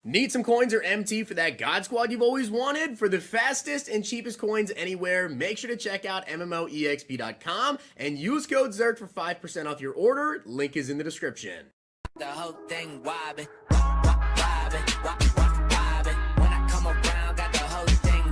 Need some coins or MT for that God Squad you've always wanted? For the fastest and cheapest coins anywhere, make sure to check out MMOEXP.com and use code ZERK for 5% off your order. Link is in the description. The whole thing wobbin', wobbin', wobbin'. When I come around, got the whole thing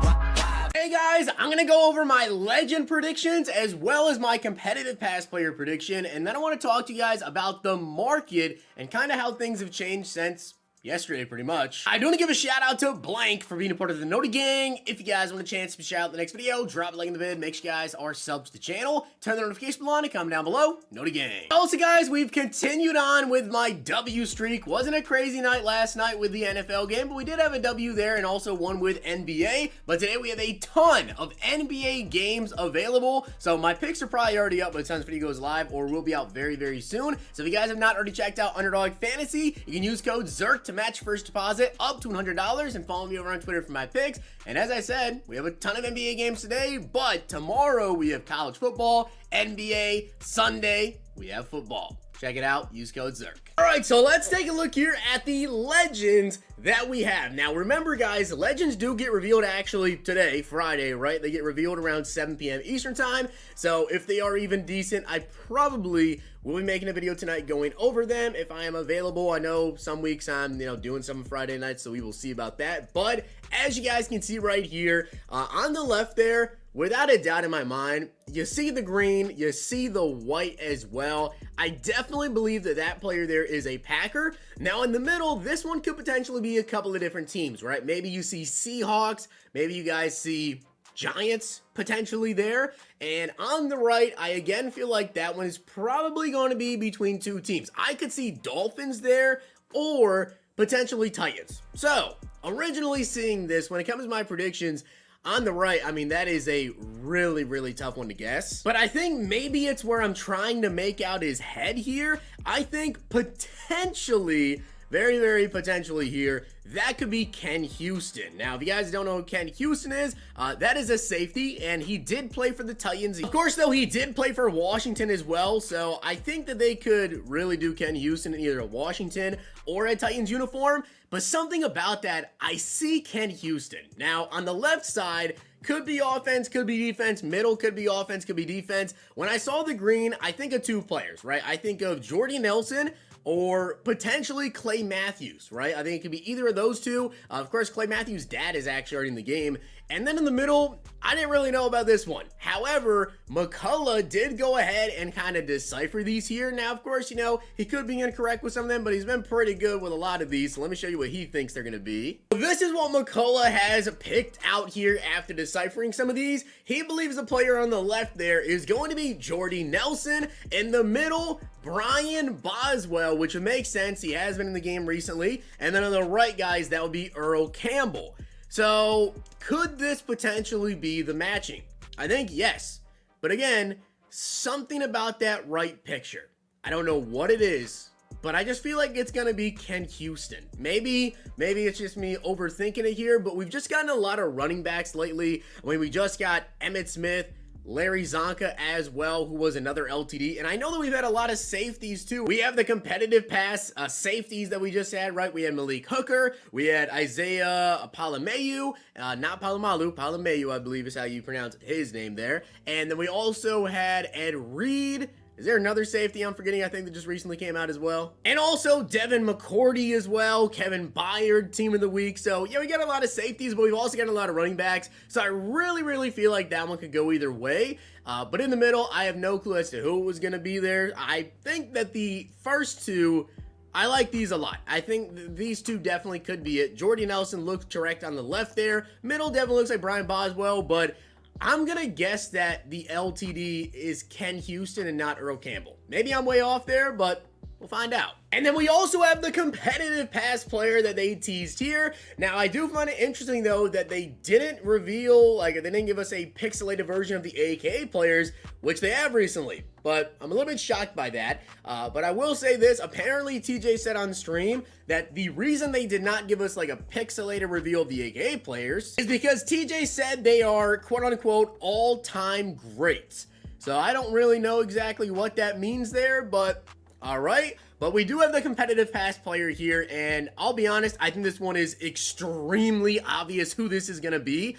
wobbin'. Hey guys, I'm going to go over my legend predictions as well as my competitive pass player prediction, and then I want to talk to you guys about the market and kind of how things have changed since yesterday, pretty much. I do want to give a shout out to Blank for being a part of the Noti Gang. If you guys want a chance to be shout out in the next video, drop a like in the vid. Make sure you guys are subs to the channel. Turn the notification bell on and comment down below. Noti Gang. Also, guys, we've continued on with my W streak. Wasn't a crazy night last night with the NFL game, but we did have a W there and also one with NBA. But today we have a ton of NBA games available. So my picks are probably already up by the time this video goes live or will be out very, very soon. So if you guys have not already checked out Underdog Fantasy, you can use code ZERK to match first deposit up to $100 and follow me over on Twitter for my picks. And as I said, we have a ton of NBA games today, but tomorrow we have college football, NBA, Sunday, we have football. Check it out, use code ZERK. All right, so let's take a look here at the legends that we have. Now, remember, guys, legends do get revealed actually today, Friday, right? They get revealed around 7 p.m. Eastern time. So if they are even decent, I probably will be making a video tonight going over them if I am available. I know some weeks I'm, doing some Friday nights, so we will see about that. But as you guys can see right here, on the left there, without a doubt in my mind, you see the green, you see the white as well. I definitely believe that that player there is a Packer. Now in the middle, this one could potentially be a couple of different teams, right? Maybe you see Seahawks, maybe you guys see Giants potentially there. And on the right, I again feel like that one is probably going to be between two teams. I could see Dolphins there or potentially Titans. So originally seeing this, when it comes to my predictions, on the right, I mean, that is a really, really tough one to guess. But I think maybe it's where I'm trying to make out his head here. I think potentially, very, very potentially here, that could be Ken Houston. Now, if you guys don't know who Ken Houston is, that is a safety, and he did play for the Titans. Of course, though, he did play for Washington as well, so I think that they could really do Ken Houston in either a Washington or a Titans uniform, but something about that, I see Ken Houston. Now, on the left side, could be offense, could be defense, middle could be offense, could be defense. When I saw the green, I think of two players, right? I think of Jordy Nelson or potentially Clay Matthews, right? I think it could be either of those two. Of course, Clay Matthews' dad is actually already in the game. And then in the middle, I didn't really know about this one. However, McCullough did go ahead and kind of decipher these here. Now, of course, he could be incorrect with some of them, but he's been pretty good with a lot of these. So let me show you what he thinks they're going to be. This is what McCullough has picked out here after deciphering some of these. He believes the player on the left there is going to be Jordy Nelson. In the middle, Brian Boswell, which would make sense. He has been in the game recently. And then on the right, guys, that would be Earl Campbell. So could this potentially be the matching? I think yes. But again, something about that right picture. I don't know what it is, but I just feel like it's going to be Ken Houston. Maybe it's just me overthinking it here, but we've just gotten a lot of running backs lately. I mean, we just got Emmitt Smith, Larry Zonka as well, who was another LTD. And I know that we've had a lot of safeties too. We have the competitive pass safeties that we just had, right? We had Malik Hooker. We had Isaiah Palomalu, not Palomalu, Palomalu, I believe is how you pronounce his name there. And then we also had Ed Reed. Is there another safety I'm forgetting? I think that just recently came out as well. And also Devin McCourty as well. Kevin Byard, team of the week. So yeah, we got a lot of safeties, but we've also got a lot of running backs. So I really, really feel like that one could go either way. But in the middle, I have no clue as to who was going to be there. I think that the first two, I like these a lot. I think these two definitely could be it. Jordy Nelson looks correct on the left there. Middle definitely looks like Brian Boswell, but I'm going to guess that the LTD is Ken Houston and not Earl Campbell. Maybe I'm way off there, but we'll find out. And then we also have the competitive pass player that they teased here. Now, I do find it interesting, though, that they didn't reveal, they didn't give us a pixelated version of the AKA players, which they have recently. But I'm a little bit shocked by that. But I will say this. Apparently, TJ said on stream that the reason they did not give us a pixelated reveal of the AKA players is because TJ said they are quote-unquote all-time greats. So I don't really know exactly what that means there, but all right. But we do have the competitive pass player here, and I'll be honest, I think this one is extremely obvious who this is going to be.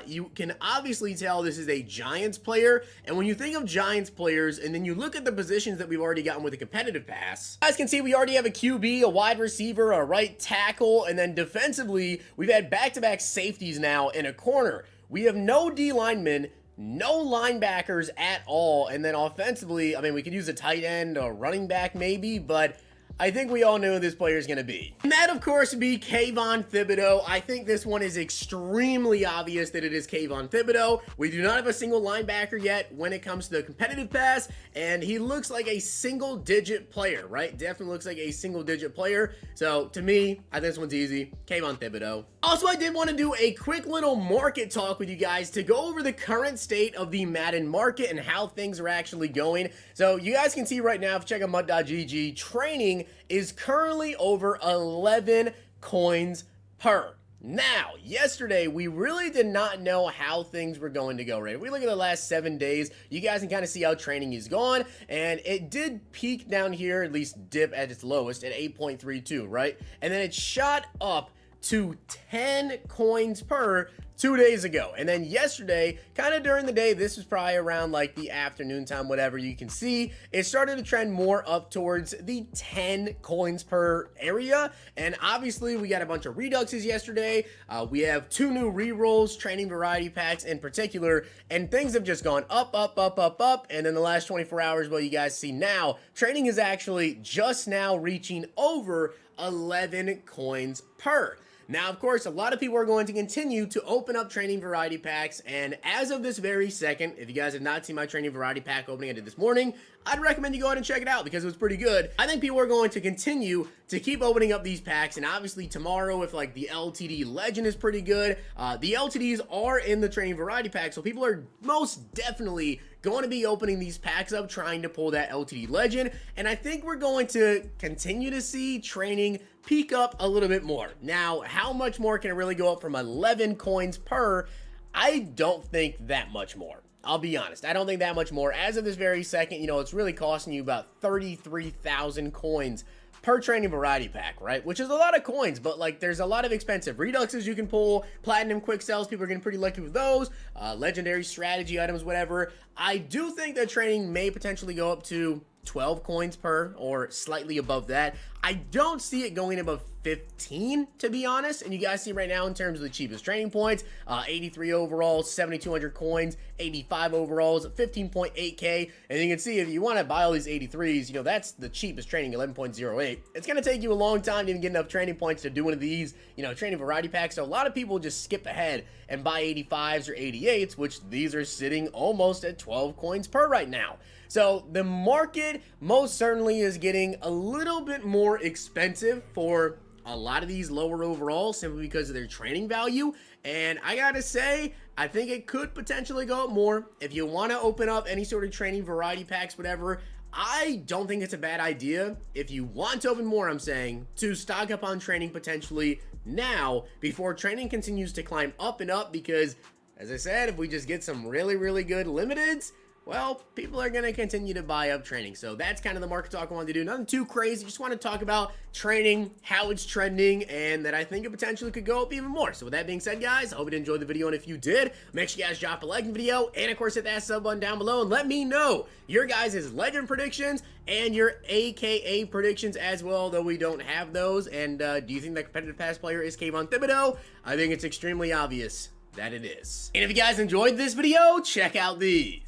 You can obviously tell this is a Giants player, and when you think of Giants players, and then you look at the positions that we've already gotten with the competitive pass, you guys can see we already have a QB, a wide receiver, a right tackle, and then defensively, we've had back-to-back safeties now in a corner. We have no D linemen, no linebackers at all, and then offensively, I mean, we could use a tight end or running back maybe, but I think we all know who this player is going to be. And that, of course, would be Kayvon Thibodeaux. I think this one is extremely obvious that it is Kayvon Thibodeaux. We do not have a single linebacker yet when it comes to the competitive pass, and he looks like a single-digit player, right? Definitely looks like a single-digit player. So, to me, I think this one's easy. Kayvon Thibodeaux. Also, I did want to do a quick little market talk with you guys to go over the current state of the Madden market and how things are actually going. So, you guys can see right now, if you check out mud.gg, training is currently over 11 coins per. Now, yesterday, we really did not know how things were going to go, right? If we look at the last 7 days, you guys can kind of see how training is gone, and it did peak down here, at least dip at its lowest, at 8.32, right? And then it shot up to 10 coins per 2 days ago. And then yesterday, kind of during the day, this was probably around like the afternoon time, whatever, you can see it started to trend more up towards the 10 coins per area. And obviously we got a bunch of reduxes yesterday. We have 2 new rerolls, training variety packs in particular, and things have just gone up, up, up, up, up. And then the last 24 hours, well, you guys see now, training is actually just now reaching over 11 coins per. Now, of course, a lot of people are going to continue to open up training variety packs, and as of this very second, if you guys have not seen my training variety pack opening I did this morning, I'd recommend you go ahead and check it out because it was pretty good. I think people are going to continue to keep opening up these packs, and obviously tomorrow, if like the LTD Legend is pretty good, the LTDs are in the training variety pack, so people are most definitely going to be opening these packs up, trying to pull that LTD Legend, and I think we're going to continue to see training peak up a little bit more. Now, how much more can it really go up from 11 coins per? I don't think that much more. I'll be honest. I don't think that much more. As of this very second, you know, it's really costing you about 33,000 coins per training variety pack, right? Which is a lot of coins, but like there's a lot of expensive reduxes you can pull, platinum quick sells, people are getting pretty lucky with those, legendary strategy items, whatever. I do think that training may potentially go up to 12 coins per or slightly above that. I don't see it going above 15, to be honest. And you guys see right now in terms of the cheapest training points, 83 overalls, 7,200 coins, 85 overalls, 15.8k. And you can see if you want to buy all these 83s, you know, that's the cheapest training, 11.08. It's going to take you a long time to even get enough training points to do one of these, you know, training variety packs. So a lot of people just skip ahead and buy 85s or 88s, which these are sitting almost at 12 coins per right now. So the market most certainly is getting a little bit more expensive for a lot of these lower overalls simply because of their training value. And I gotta say, I think it could potentially go up more. If you want to open up any sort of training variety packs, whatever, I don't think it's a bad idea. If you want to open more, I'm saying, to stock up on training potentially now before training continues to climb up and up, because as I said, if we just get some really, really good limiteds, well, people are going to continue to buy up training. So that's kind of the market talk I wanted to do. Nothing too crazy. Just want to talk about training, how it's trending, and that I think it potentially could go up even more. So with that being said, guys, I hope you enjoyed the video. And if you did, make sure you guys drop a like in the video. And of course, hit that sub button down below and let me know your guys' legend predictions and your AKA predictions as well, though we don't have those. And do you think that competitive pass player is Kayvon Thibodeaux? I think it's extremely obvious that it is. And if you guys enjoyed this video, check out these.